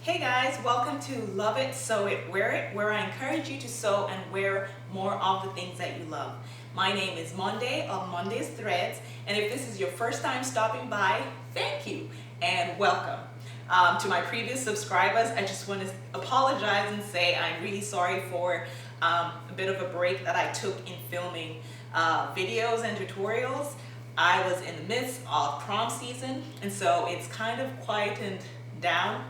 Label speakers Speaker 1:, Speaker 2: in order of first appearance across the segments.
Speaker 1: Hey guys, welcome to Love It, Sew It, Wear It, where I encourage you to sew and wear more of the things that you love. My name is Monday of Monday's Threads, and if this is your first time stopping by, thank you and welcome. To my previous subscribers, I just want to apologize and say I'm really sorry for a bit of a break that I took in filming videos and tutorials. I was in the midst of prom season, and so it's kind of quietened down.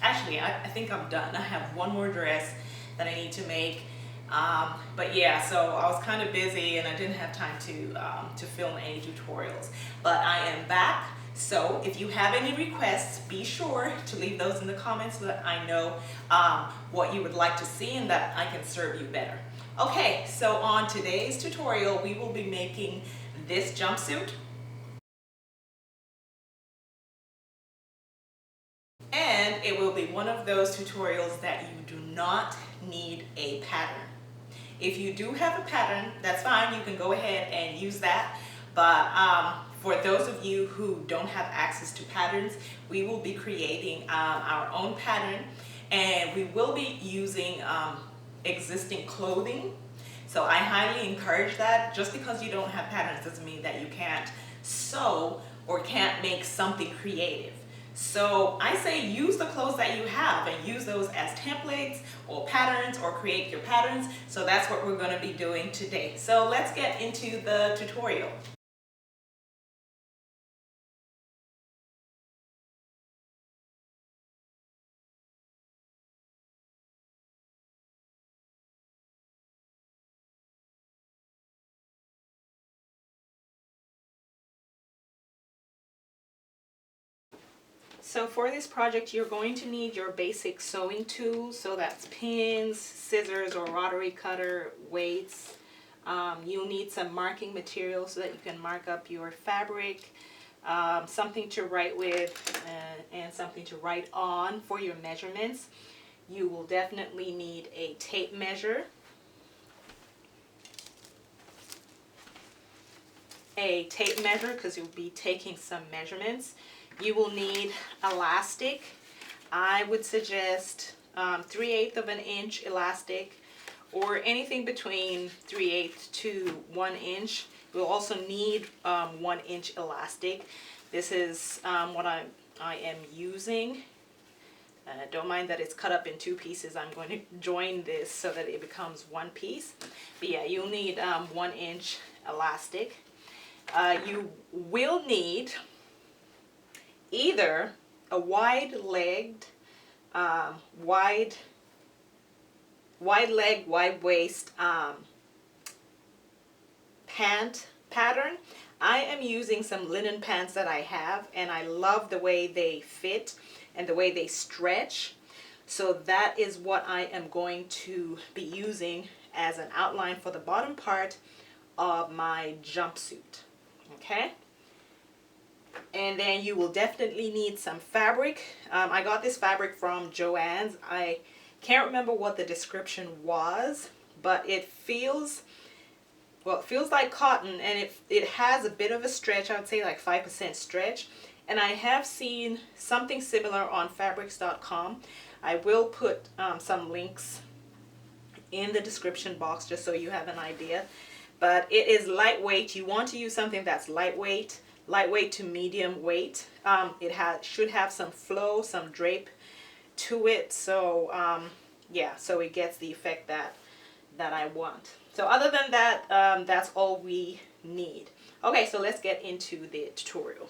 Speaker 1: Actually, I think I'm done. I have one more dress that I need to make. But yeah, so I was kind of busy and I didn't have time to film any tutorials. But I am back. So if you have any requests, be sure to leave those in the comments so that I know what you would like to see and that I can serve you better. Okay, so on today's tutorial, we will be making this jumpsuit. And it will be one of those tutorials that you do not need a pattern. If you do have a pattern, that's fine. You can go ahead and use that. But for those of you who don't have access to patterns, we will be creating our own pattern, and we will be using existing clothing. So I highly encourage that. Just because you don't have patterns doesn't mean that you can't sew or can't make something creative. So I say use the clothes that you have and use those as templates or patterns, or create your patterns. So that's what we're going to be doing today. So let's get into the tutorial. So for this project, you're going to need your basic sewing tools. So that's pins, scissors or rotary cutter, weights. You'll need some marking material so that you can mark up your fabric, something to write with, and something to write on for your measurements. You will definitely need a tape measure, because you'll be taking some measurements. You will need elastic. I would suggest 3/8 of an inch elastic, or anything between 3/8 to 1 inch. We'll also need 1 inch elastic. This is what I am using. Don't mind that it's cut up in 2 pieces. I'm going to join this so that it becomes 1 piece. But yeah, you'll need 1 inch elastic. You will need either a wide-legged, wide leg, wide waist pant pattern. I am using some linen pants that I have, and I love the way they fit and the way they stretch. So that is what I am going to be using as an outline for the bottom part of my jumpsuit. Okay? And then you will definitely need some fabric. I got this fabric from Joann's. I can't remember what the description was, but it feels, well, it feels like cotton, and it has a bit of a stretch. I would say like 5% stretch. And I have seen something similar on fabrics.com. I will put some links in the description box just so you have an idea. But it is lightweight. You want to use something that's lightweight to medium weight. It should have some flow, some drape to it. So yeah, so it gets the effect that I want. So other than that, that's all we need. Okay, so let's get into the tutorial.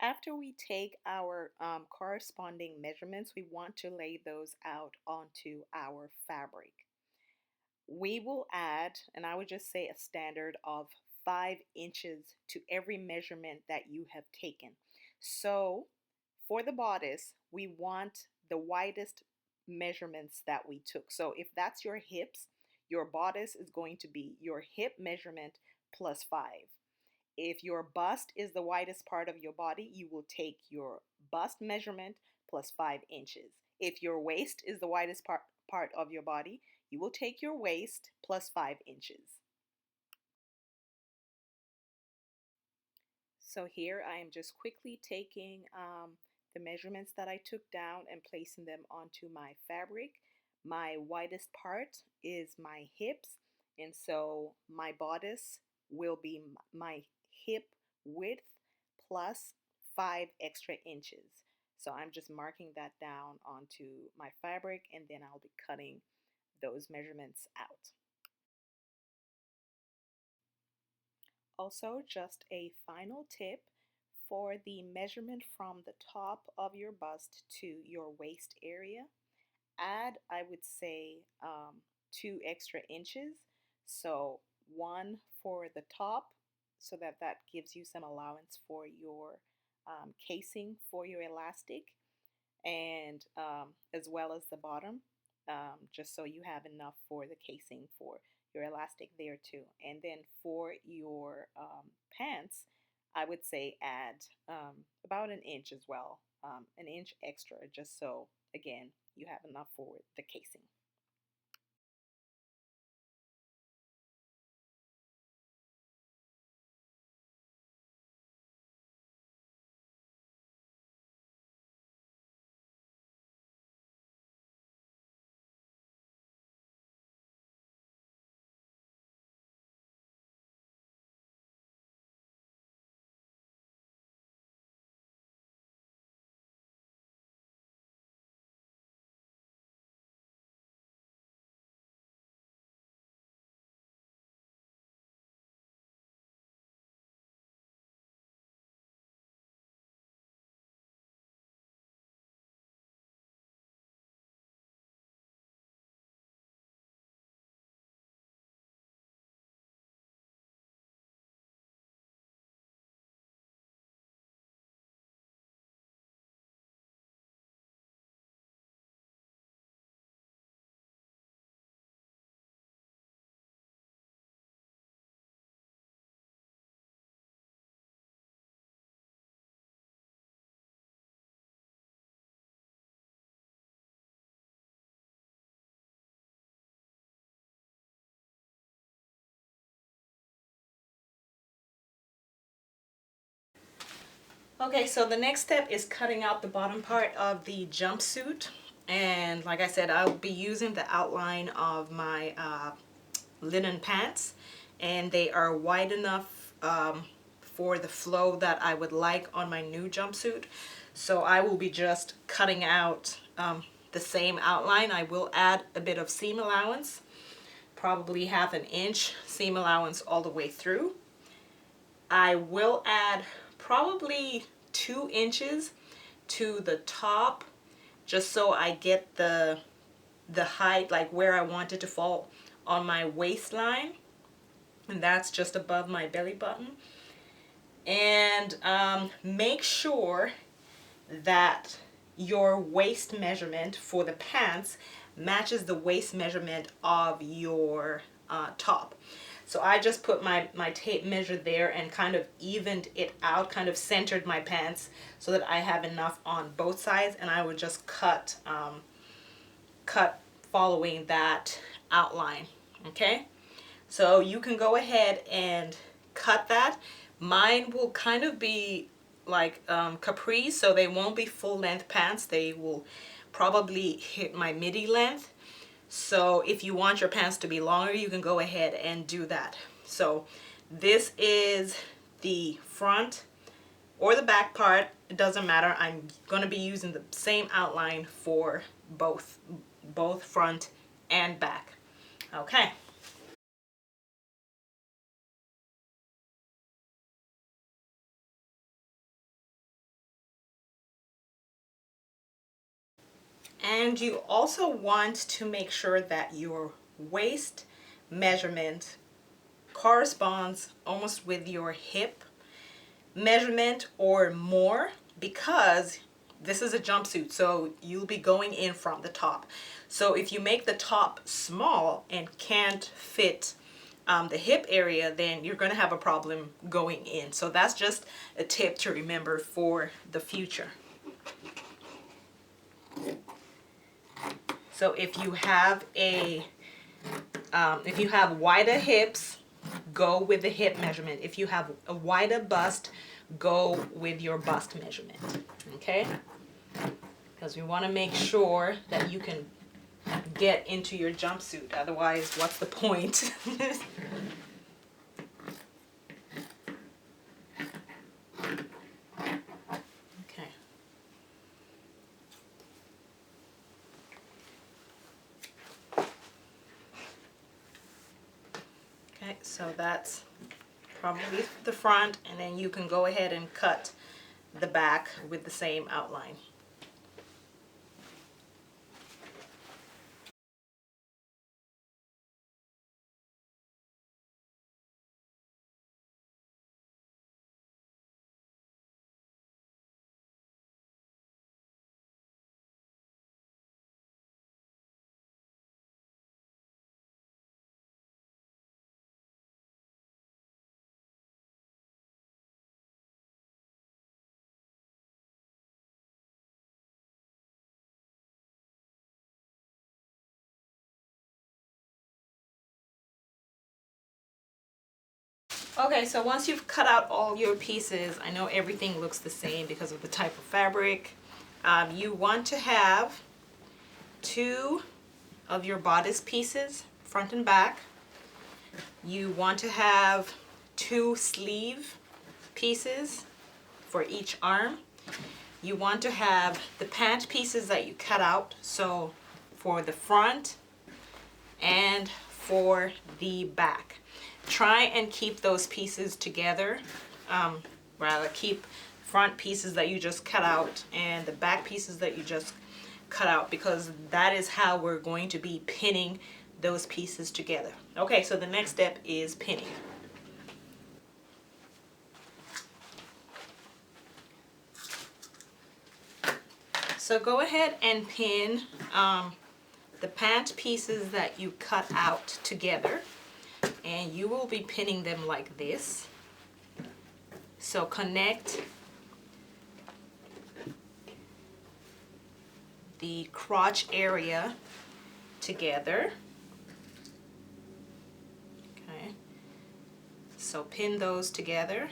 Speaker 1: After we take our corresponding measurements, we want to lay those out onto our fabric. We will add, and I would just say a standard of 5 inches to every measurement that you have taken. So for the bodice, we want the widest measurements that we took. So if that's your hips, your bodice is going to be your hip measurement plus 5. If your bust is the widest part of your body, you will take your bust measurement plus 5 inches. If your waist is the widest part of your body, you will take your waist plus 5 inches. So here I am just quickly taking the measurements that I took down and placing them onto my fabric. My widest part is my hips, and so my bodice will be my hip width plus 5 extra inches. So I'm just marking that down onto my fabric, and then I'll be cutting those measurements out. Also, just a final tip for the measurement from the top of your bust to your waist area, add, I would say, 2 extra inches. So one for the top, so that that gives you some allowance for your casing for your elastic, and as well as the bottom, just so you have enough for the casing for your elastic there too. And then for your pants, I would say add about an inch as well, an inch extra, just so again you have enough for the casing. Okay, so the next step is cutting out the bottom part of the jumpsuit. And like I said, I'll be using the outline of my linen pants, and they are wide enough for the flow that I would like on my new jumpsuit. So I will be just cutting out the same outline. I will add a bit of seam allowance, probably 1/2 inch seam allowance all the way through. I will add probably 2 inches to the top, just so I get the height, like where I want it to fall on my waistline, and that's just above my belly button. And make sure that your waist measurement for the pants matches the waist measurement of your top. So I just put my tape measure there and kind of evened it out, kind of centered my pants so that I have enough on both sides, and I would just cut following that outline. Okay, so you can go ahead and cut that. Mine will kind of be like capris, so they won't be full length pants. They will probably hit my midi length. So if you want your pants to be longer, you can go ahead and do that. So this is the front or the back part. It doesn't matter. I'm going to be using the same outline for both front and back. Okay. And you also want to make sure that your waist measurement corresponds almost with your hip measurement or more, because this is a jumpsuit, so you'll be going in from the top. So if you make the top small and can't fit the hip area, then you're going to have a problem going in. So that's just a tip to remember for the future. So if you have wider hips, go with the hip measurement. If you have a wider bust, go with your bust measurement. Okay? Because we want to make sure that you can get into your jumpsuit. Otherwise, what's the point? Okay. Okay, so that's probably the front, and then you can go ahead and cut the back with the same outline. Okay, so once you've cut out all your pieces, I know everything looks the same because of the type of fabric. You want to have two of your bodice pieces, front and back. You want to have two sleeve pieces for each arm. You want to have the pant pieces that you cut out, so for the front and for the back. Try and keep those pieces together. Rather keep front pieces that you just cut out and the back pieces that you just cut out, because that is how we're going to be pinning those pieces together. Okay, so the next step is pinning. So go ahead and pin the pant pieces that you cut out together, and you will be pinning them like this. So connect the crotch area together. Okay, so pin those together.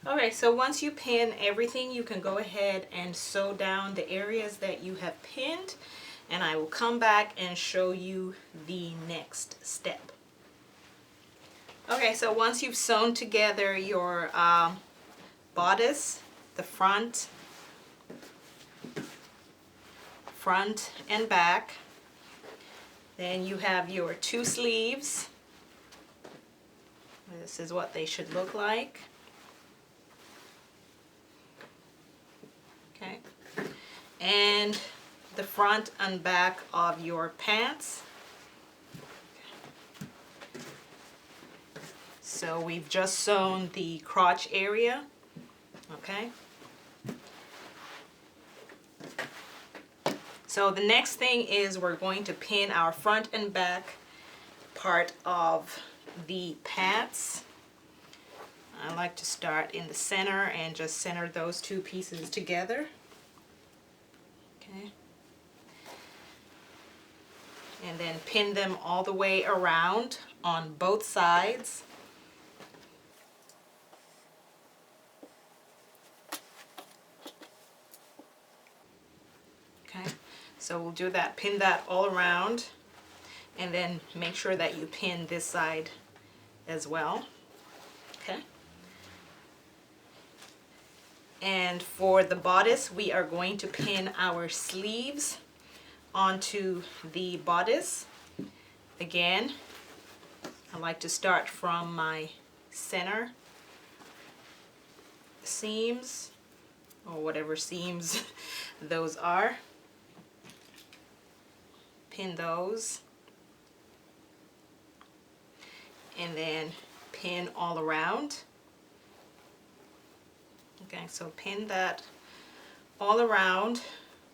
Speaker 1: Okay, so once you pin everything, you can go ahead and sew down the areas that you have pinned, and I will come back and show you the next step. Okay, so once you've sewn together your bodice, the front front and back. Then you have your two sleeves. This is what they should look like. Okay. And the front and back of your pants. So we've just sewn the crotch area. Okay. So the next thing is we're going to pin our front and back part of the pants. I like to start in the center and just center those two pieces together. Okay. And then pin them all the way around on both sides. Okay. So we'll do that, pin that all around, and then make sure that you pin this side as well. Okay. And for the bodice, we are going to pin our sleeves onto the bodice. Again, I like to start from my center seams, or whatever seams those are. Pin those, and then pin all around. Okay, so pin that all around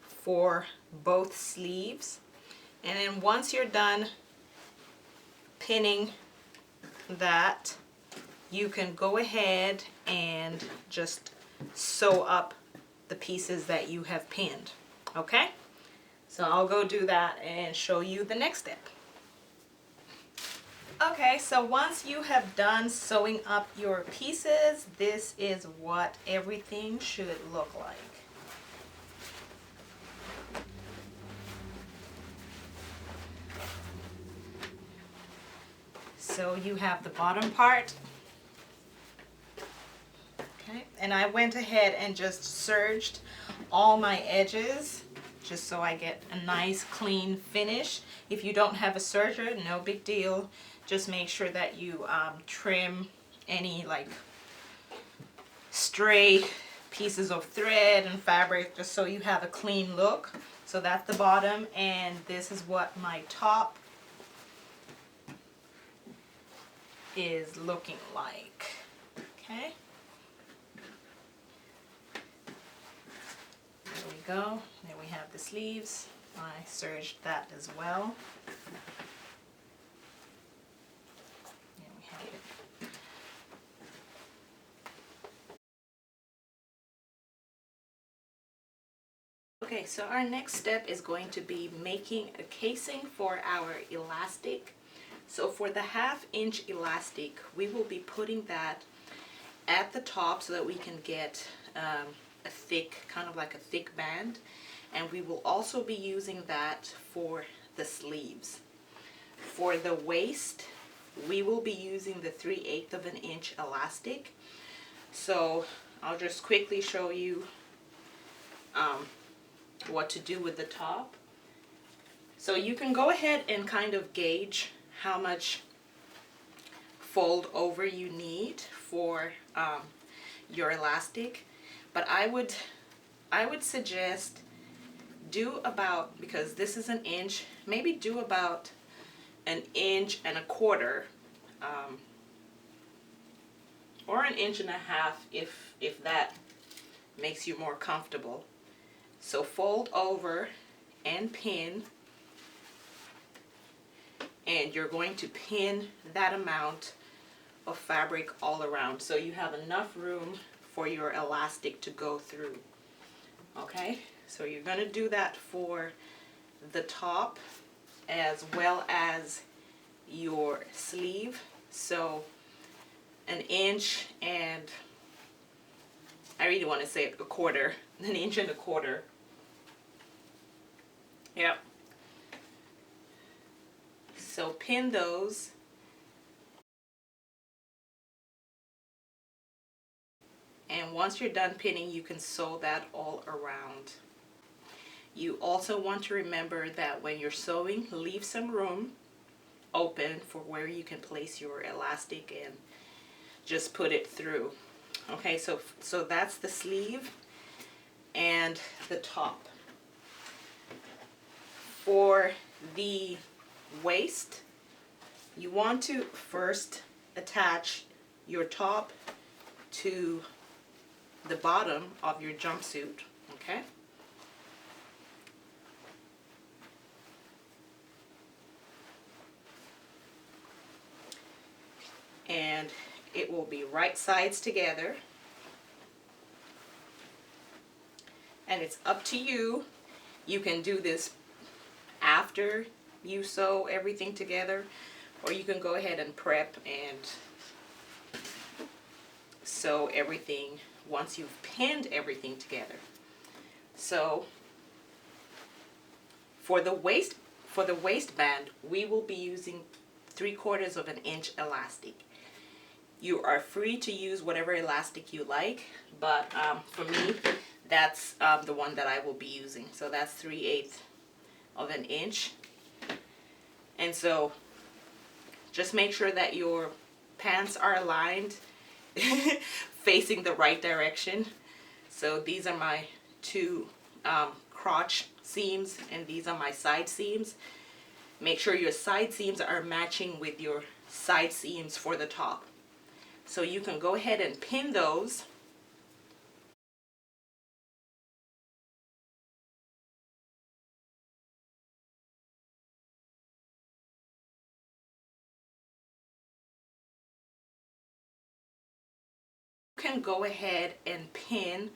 Speaker 1: for both sleeves, and then once you're done pinning that, you can go ahead and just sew up the pieces that you have pinned. Okay, so I'll go do that and show you the next step. Okay, so once you have done sewing up your pieces, this is what everything should look like. So you have the bottom part. Okay, and I went ahead and just serged all my edges just so I get a nice clean finish. If you don't have a serger, no big deal. Just make sure that you trim any like stray pieces of thread and fabric just so you have a clean look. So that's the bottom, and this is what my top is looking like. Okay. There we go. Then we have the sleeves. I serged that as well. There we have it. Okay, so our next step is going to be making a casing for our elastic. So for the 1/2 inch elastic, we will be putting that at the top so that we can get a thick, kind of like a thick band. And we will also be using that for the sleeves. For the waist, we will be using the 3/8 of an inch elastic. So I'll just quickly show you what to do with the top. So you can go ahead and kind of gauge how much fold over you need for your elastic, but I would suggest do about, because this is 1 inch, maybe do about 1.25 inches, or 1.5 inches if that makes you more comfortable. So fold over and pin, and you're going to pin that amount of fabric all around so you have enough room for your elastic to go through. Okay, so you're going to do that for the top as well as your sleeve. So 1 inch and, I really want to say 1/4, 1.25 inches. Yep. So pin those. And once you're done pinning, you can sew that all around. You also want to remember that when you're sewing, leave some room open for where you can place your elastic and just put it through. Okay, so that's the sleeve and the top. For the waist, you want to first attach your top to the bottom of your jumpsuit, okay? And it will be right sides together. And it's up to you. You can do this after you sew everything together, or you can go ahead and prep and sew everything once you've pinned everything together. So for the waistband, we will be using 3/4 of an inch elastic. You are free to use whatever elastic you like, but for me, that's the one that I will be using. So that's 3/8 of an inch. And so just make sure that your pants are aligned, facing the right direction. So these are my two crotch seams, and these are my side seams. Make sure your side seams are matching with your side seams for the top. So you can go ahead and pin those. You can go ahead and pin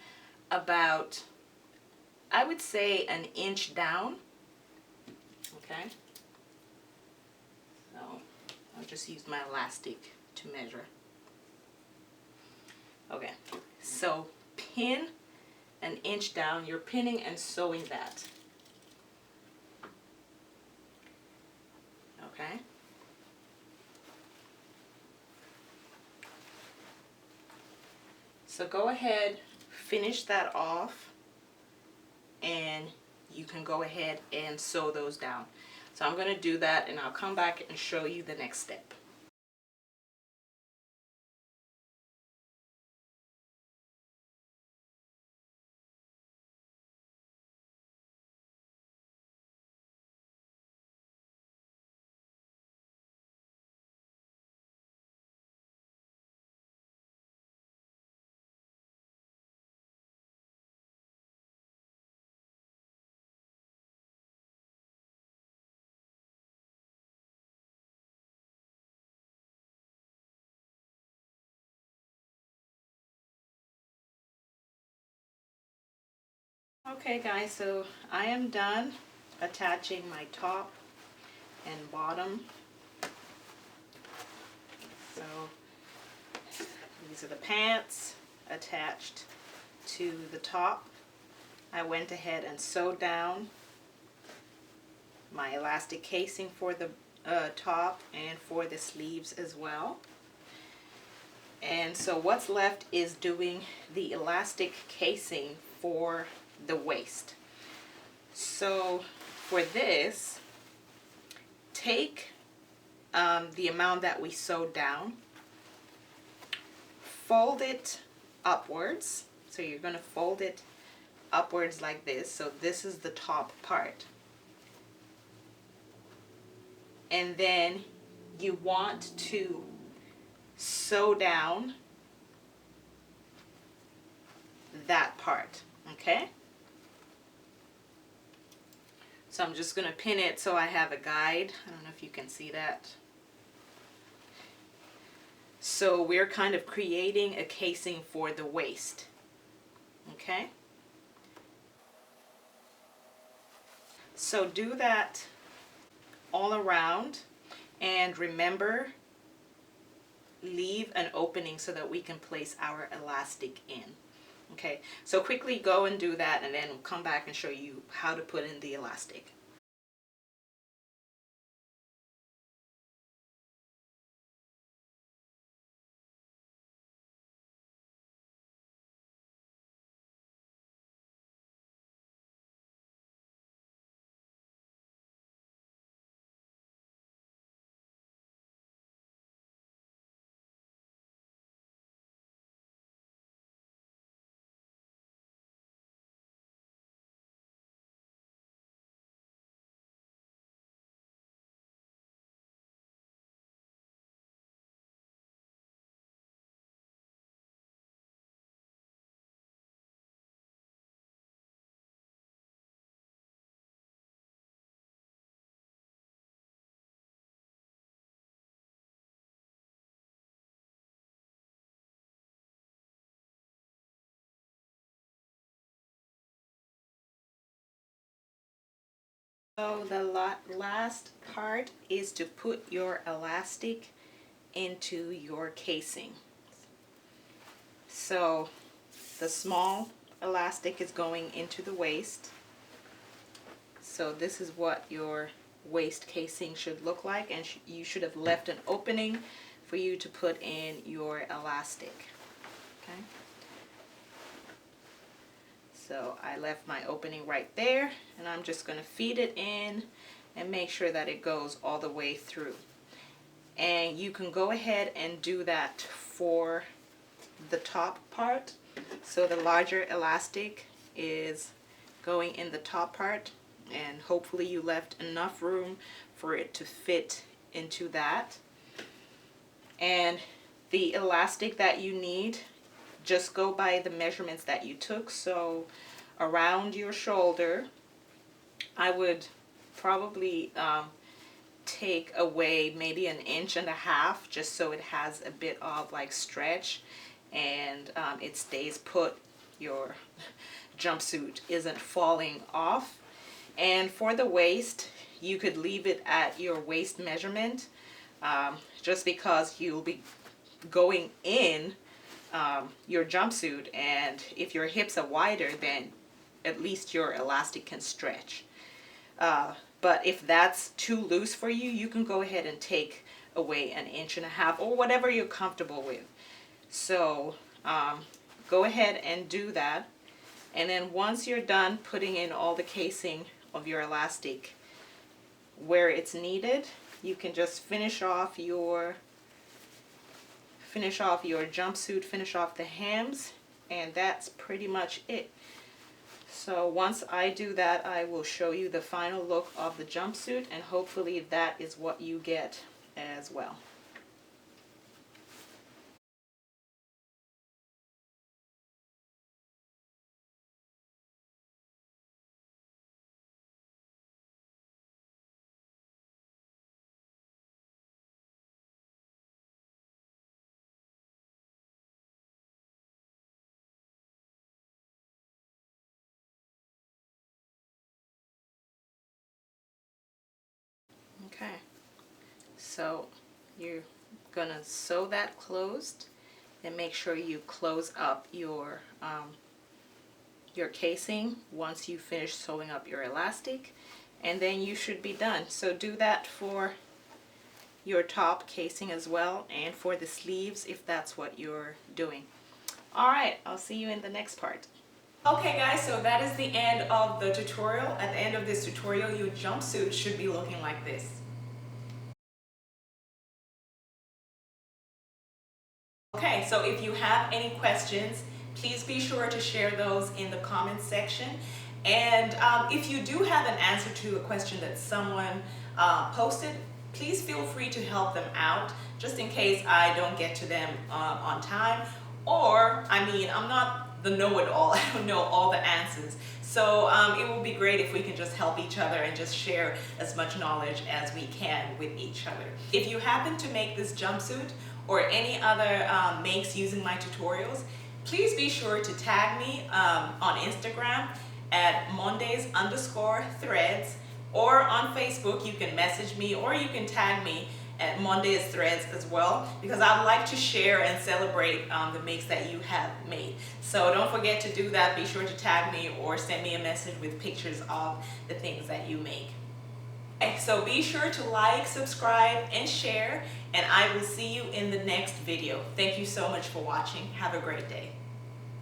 Speaker 1: about, I would say, an inch down. Okay. So I'll just use my elastic to measure. Okay, so pin an inch down. You're pinning and sewing that. Okay. So go ahead, finish that off, and you can go ahead and sew those down. So I'm going to do that, and I'll come back and show you the next step. Okay guys, so I am done attaching my top and bottom. So these are the pants attached to the top. I went ahead and sewed down my elastic casing for the top and for the sleeves as well. And so what's left is doing the elastic casing for the waist. So for this, take the amount that we sewed down, fold it upwards. So you're going to fold it upwards like this. So this is the top part. And then you want to sew down that part, okay? So I'm just going to pin it so I have a guide. I don't know if you can see that. So we're kind of creating a casing for the waist, okay? So do that all around, and remember, leave an opening so that we can place our elastic in. Okay, so quickly go and do that, and then we'll come back and show you how to put in the elastic. So the last part is to put your elastic into your casing. So the small elastic is going into the waist. So this is what your waist casing should look like, and you should have left an opening for you to put in your elastic. Okay. So I left my opening right there, and I'm just going to feed it in and make sure that it goes all the way through. And you can go ahead and do that for the top part. So the larger elastic is going in the top part, and hopefully you left enough room for it to fit into that. And the elastic that you need, just go by the measurements that you took. So around your shoulder, I would probably take away maybe 1.5 inches, just so it has a bit of like stretch and it stays put. Your jumpsuit isn't falling off. And for the waist, you could leave it at your waist measurement, just because you'll be going in your jumpsuit, and if your hips are wider, then at least your elastic can stretch. But if that's too loose for you, you can go ahead and take away 1.5 inches or whatever you're comfortable with. So go ahead and do that. And then once you're done putting in all the casing of your elastic where it's needed, you can just finish off your jumpsuit, finish off the hems, and that's pretty much it. So once I do that, I will show you the final look of the jumpsuit, and hopefully that is what you get as well. Okay, so you're gonna sew that closed, and make sure you close up your casing once you finish sewing up your elastic, and then you should be done. So do that for your top casing as well, and for the sleeves if that's what you're doing. All right, I'll see you in the next part. Okay guys, so that is the end of the tutorial. At the end of this tutorial, your jumpsuit should be looking like this. Okay, so if you have any questions, please be sure to share those in the comments section. And if you do have an answer to a question that someone posted, please feel free to help them out, just in case I don't get to them on time. Or, I mean, I'm not the know-it-all. I don't know all the answers. So it will be great if we can just help each other and just share as much knowledge as we can with each other. If you happen to make this jumpsuit or any other makes using my tutorials, please be sure to tag me on Instagram at Mondays_threads, or on Facebook you can message me, or you can tag me at Mondays Threads as well, because I'd like to share and celebrate the makes that you have made. So don't forget to do that. Be sure to tag me or send me a message with pictures of the things that you make. Okay, so be sure to like, subscribe, and share, and I will see you in the next video. Thank you so much for watching. Have a great day.